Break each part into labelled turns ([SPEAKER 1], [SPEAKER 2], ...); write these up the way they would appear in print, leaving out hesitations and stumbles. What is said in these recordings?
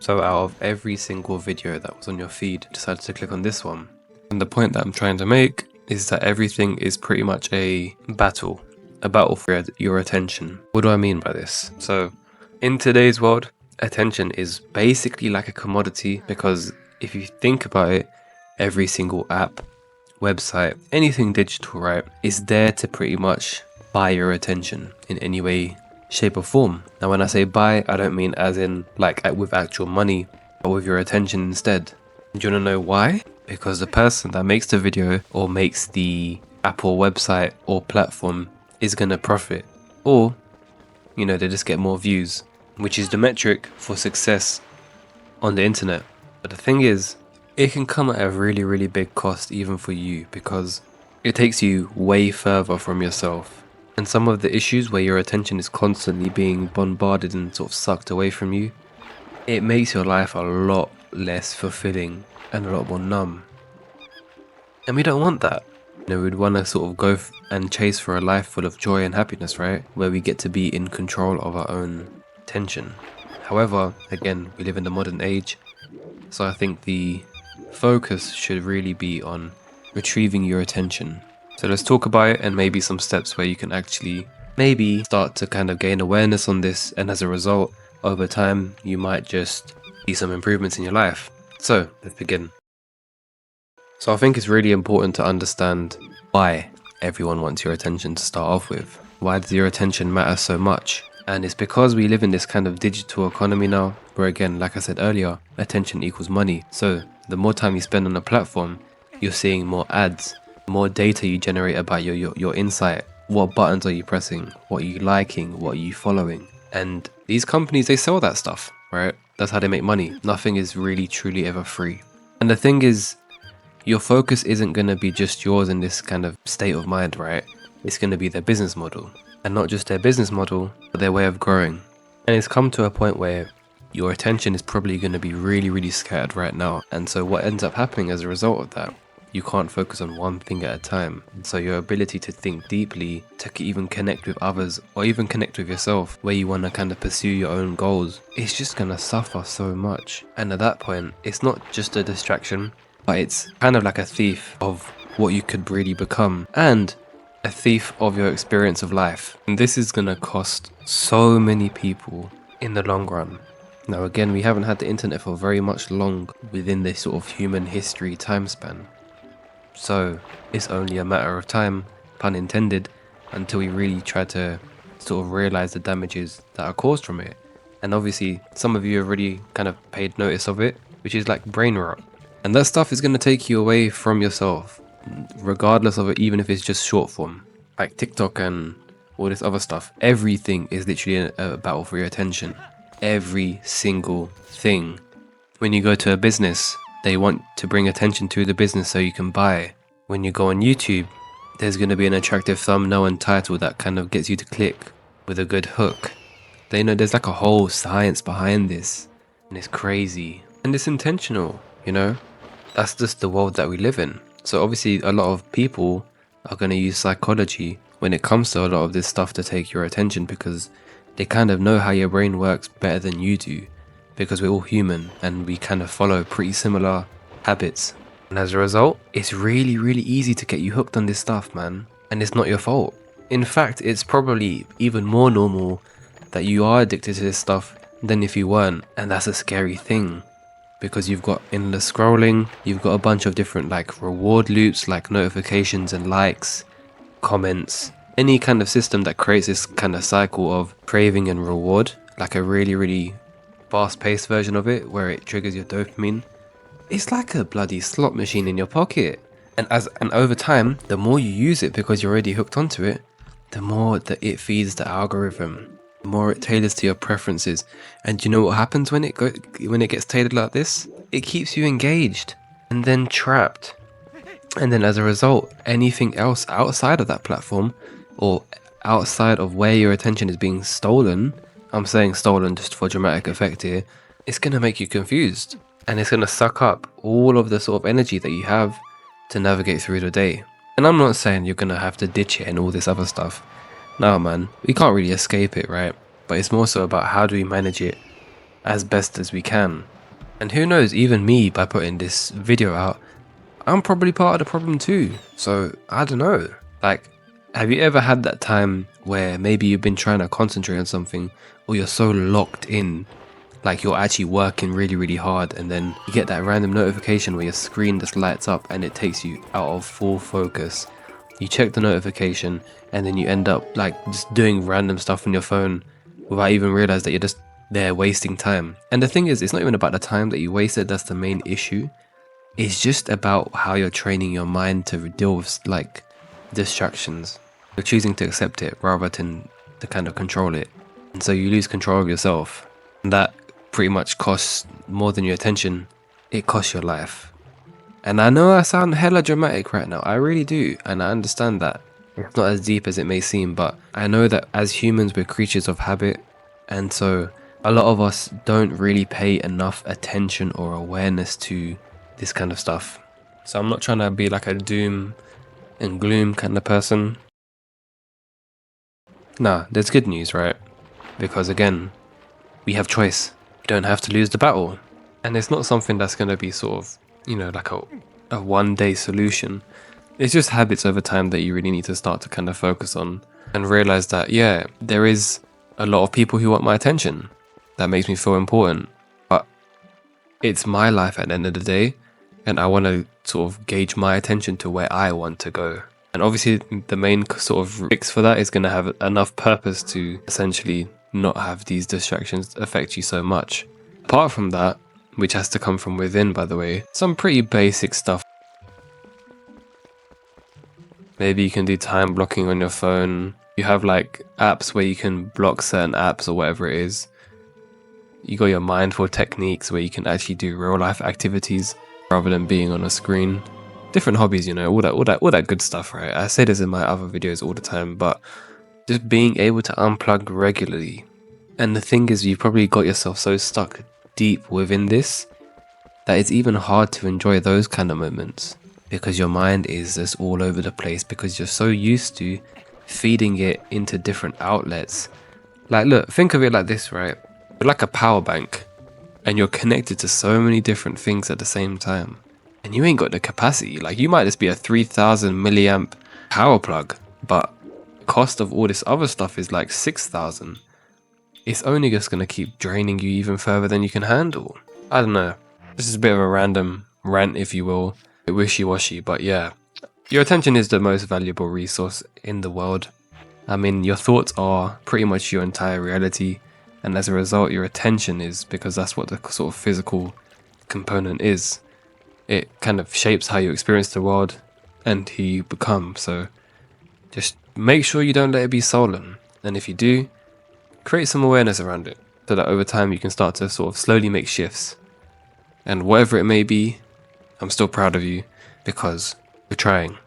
[SPEAKER 1] So out of every single video that was on your feed, decided to click on this one. And the point that I'm trying to make is that everything is pretty much a battle for your attention. What do I mean by this? So in today's world, attention is basically like a commodity, because if you think about it, every single app, website, anything digital, right, is there to pretty much buy your attention in any way, shape or form. Now when I say buy, I don't mean as in like with actual money, but with your attention instead. Do you want to know why? Because the person that makes the video or makes the app or website or platform is going to profit, or they just get more views, which is the metric for success on the internet. But the thing is, it can come at a really, really big cost even for you, because it takes you way further from yourself. And some of the issues where your attention is constantly being bombarded and sort of sucked away from you, it makes your life a lot less fulfilling and a lot more numb. And we don't want that. We'd want to sort of go and chase for a life full of joy and happiness, right? Where we get to be in control of our own attention. However, again, we live in the modern age, so I think the focus should really be on retrieving your attention. So let's talk about it, and maybe some steps where you can actually maybe start to kind of gain awareness on this, and as a result, over time, you might just see some improvements in your life. So let's begin. So I think it's really important to understand why everyone wants your attention to start off with. Why does your attention matter so much? And it's because we live in this kind of digital economy now, where again, like I said earlier, attention equals money. So the more time you spend on a platform, you're seeing more ads, more data you generate about your insight. What buttons are you pressing? What are you liking? What are you following? And these companies, they sell that stuff, right? That's how they make money. Nothing is really truly ever free. And the thing is, your focus isn't going to be just yours in this kind of state of mind, right? It's going to be their business model. And not just their business model, but their way of growing. And it's come to a point where your attention is probably going to be really, really scattered right now. And so what ends up happening as a result of that, you can't focus on one thing at a time. And so your ability to think deeply, to even connect with others, or even connect with yourself, where you want to kind of pursue your own goals, it's just going to suffer so much. And at that point, it's not just a distraction, but it's kind of like a thief of what you could really become, and a thief of your experience of life. And this is going to cost so many people in the long run. Now again, we haven't had the internet for very much long within this sort of human history time span. So it's only a matter of time, pun intended, until we really try to sort of realize the damages that are caused from it. And obviously some of you have already kind of paid notice of it, which is like brain rot. And that stuff is going to take you away from yourself, regardless of it, even if it's just short form, like TikTok and all this other stuff. Everything is literally a battle for your attention. Every single thing. When you go to a business, they want to bring attention to the business so you can buy. When you go on YouTube, there's going to be an attractive thumbnail and title that kind of gets you to click with a good hook. They know there's like a whole science behind this, and it's crazy. And it's intentional, That's just the world that we live in. So obviously a lot of people are going to use psychology when it comes to a lot of this stuff to take your attention, because they kind of know how your brain works better than you do, because we're all human and we kind of follow pretty similar habits. And as a result, it's really, really easy to get you hooked on this stuff, man. And it's not your fault. In fact, it's probably even more normal that you are addicted to this stuff than if you weren't. And that's a scary thing, because you've got endless scrolling, you've got a bunch of different like reward loops, like notifications and likes, comments, any kind of system that creates this kind of cycle of craving and reward, like a really, really fast-paced version of it where it triggers your dopamine. It's like a bloody slot machine in your pocket. And over time, the more you use it because you're already hooked onto it, the more that it feeds the algorithm, the more it tailors to your preferences. And do you know what happens when it gets tailored like this? It keeps you engaged and then trapped. And then as a result, anything else outside of that platform or outside of where your attention is being stolen, I'm saying stolen just for dramatic effect here, it's going to make you confused. And it's going to suck up all of the sort of energy that you have to navigate through the day. And I'm not saying you're going to have to ditch it and all this other stuff. No, man, we can't really escape it, right? But it's more so about how do we manage it as best as we can. And who knows, even me, by putting this video out, I'm probably part of the problem too. So I don't know. Like, have you ever had that time where maybe you've been trying to concentrate on something, or you're so locked in, like you're actually working really, really hard, and then you get that random notification where your screen just lights up and it takes you out of full focus. You check the notification and then you end up like just doing random stuff on your phone without even realize that you're just there wasting time. And the thing is, it's not even about the time that you wasted that's the main issue. It's just about how you're training your mind to deal with like distractions. You're choosing to accept it rather than to kind of control it. And so you lose control of yourself. And that pretty much costs more than your attention. It costs your life. And I know I sound hella dramatic right now. I really do. And I understand that. It's not as deep as it may seem, but I know that as humans, we're creatures of habit. And so a lot of us don't really pay enough attention or awareness to this kind of stuff. So I'm not trying to be like a doom and gloom kind of person. Nah, there's good news, right? Because again, we have choice. We don't have to lose the battle. And it's not something that's going to be sort of, you know, like a one-day solution. It's just habits over time that you really need to start to kind of focus on and realize that, yeah, there is a lot of people who want my attention. That makes me feel important. But it's my life at the end of the day. And I want to sort of gauge my attention to where I want to go. And obviously the main sort of fix for that is going to have enough purpose to essentially not have these distractions affect you so much. Apart from that, which has to come from within, by the way, some pretty basic stuff. Maybe you can do time blocking on your phone. You have like apps where you can block certain apps or whatever it is. You got your mindful techniques where you can actually do real life activities rather than being on a screen. Different hobbies, you know, all that good stuff, right? I say this in my other videos all the time, but just being able to unplug regularly. And the thing is, you've probably got yourself so stuck deep within this that it's even hard to enjoy those kind of moments because your mind is just all over the place because you're so used to feeding it into different outlets. Like, look, think of it like this, right? You're like a power bank and you're connected to so many different things at the same time. And you ain't got the capacity. Like, you might just be a 3000 milliamp power plug, but the cost of all this other stuff is like 6000. It's only just going to keep draining you even further than you can handle. I don't know. This is a bit of a random rant, if you will. A bit wishy-washy, but yeah. Your attention is the most valuable resource in the world. I mean, your thoughts are pretty much your entire reality. And as a result, your attention is, because that's what the sort of physical component is. It kind of shapes how you experience the world and who you become. So just make sure you don't let it be stolen. And if you do, create some awareness around it so that over time you can start to sort of slowly make shifts. And whatever it may be, I'm still proud of you because you're trying.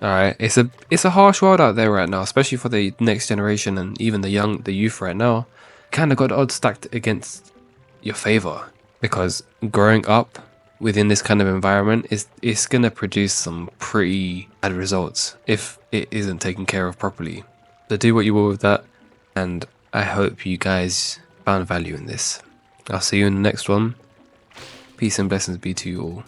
[SPEAKER 1] Alright, it's a harsh world out there right now, especially for the next generation and even the youth right now. Kind of got the odds stacked against your favor because growing up within this kind of environment is going to produce some pretty bad results if it isn't taken care of properly. So do what you will with that, and I hope you guys found value in this. I'll see you in the next one. Peace and blessings be to you all.